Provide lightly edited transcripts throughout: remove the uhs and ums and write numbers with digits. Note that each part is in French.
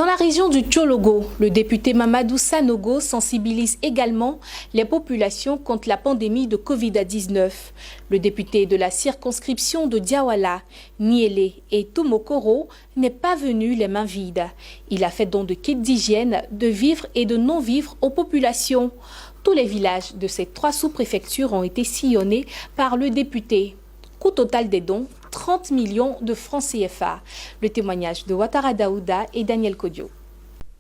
Dans la région du Tchologo, le député Mamadou Sanogo sensibilise également les populations contre la pandémie de Covid-19. Le député de la circonscription de Diawala, Niélé et Toumokoro n'est pas venu les mains vides. Il a fait don de kits d'hygiène, de vivres et de non-vivres aux populations. Tous les villages de ces 3 sous-préfectures ont été sillonnés par le député. Coût total des dons, 30 millions de francs CFA. Le témoignage de Ouattara Daouda et Daniel Kodio.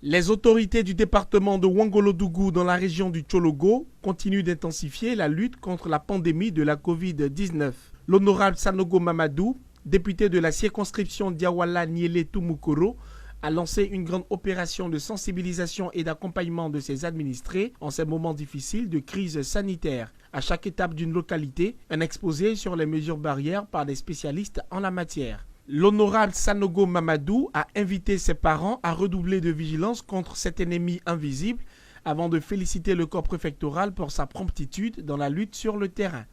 Les autorités du département de Ouangolodougou dans la région du Tchologo continuent d'intensifier la lutte contre la pandémie de la Covid-19. L'honorable Sanogo Mamadou, député de la circonscription Diawala Niélé Toumokoro, a lancé une grande opération de sensibilisation et d'accompagnement de ses administrés en ces moments difficiles de crise sanitaire. À chaque étape d'une localité, un exposé sur les mesures barrières par des spécialistes en la matière. L'honorable Sanogo Mamadou a invité ses parents à redoubler de vigilance contre cet ennemi invisible avant de féliciter le corps préfectoral pour sa promptitude dans la lutte sur le terrain.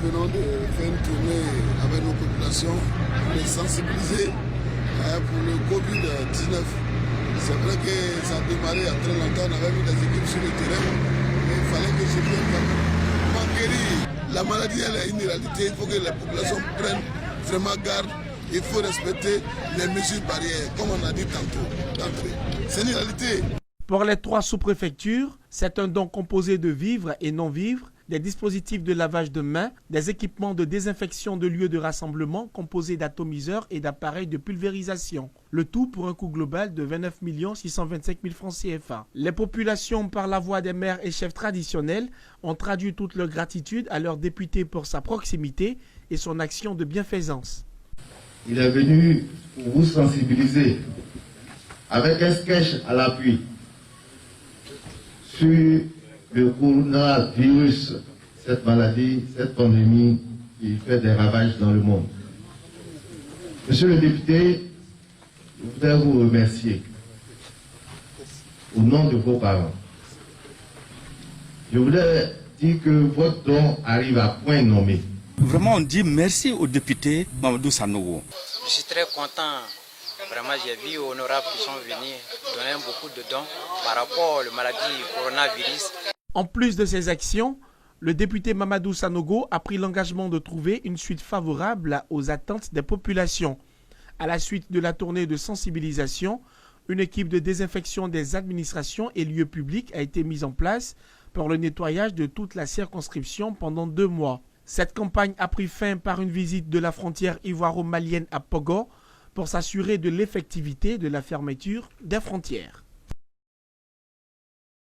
Nous venons de faire une tournée avec nos populations pour les sensibiliser pour le Covid-19. C'est vrai que ça a démarré il y a très longtemps, on avait mis des équipes sur le terrain, mais il fallait que je vienne guérir. La maladie, elle est une réalité, il faut que les populations prennent vraiment garde, il faut respecter les mesures barrières, comme on a dit tantôt d'entrée. C'est une réalité. Pour les 3 sous-préfectures, c'est un don composé de vivres et non-vivres, des dispositifs de lavage de mains, des équipements de désinfection de lieux de rassemblement composés d'atomiseurs et d'appareils de pulvérisation. Le tout pour un coût global de 29 625 000 francs CFA. Les populations, par la voix des maires et chefs traditionnels, ont traduit toute leur gratitude à leur député pour sa proximité et son action de bienfaisance. Il est venu pour vous sensibiliser avec un sketch à l'appui sur le coronavirus, cette maladie, cette pandémie qui fait des ravages dans le monde. Monsieur le député, je voudrais vous remercier au nom de vos parents. Je voudrais dire que votre don arrive à point nommé. Vraiment, on dit merci au député Mamadou Sanogo. Je suis très content. Vraiment, j'ai vu honorables qui sont venus donner beaucoup de dons par rapport à la maladie coronavirus. En plus de ces actions, le député Mamadou Sanogo a pris l'engagement de trouver une suite favorable aux attentes des populations. À la suite de la tournée de sensibilisation, une équipe de désinfection des administrations et lieux publics a été mise en place pour le nettoyage de toute la circonscription pendant 2 mois. Cette campagne a pris fin par une visite de la frontière ivoiro-malienne à Pogo pour s'assurer de l'effectivité de la fermeture des frontières.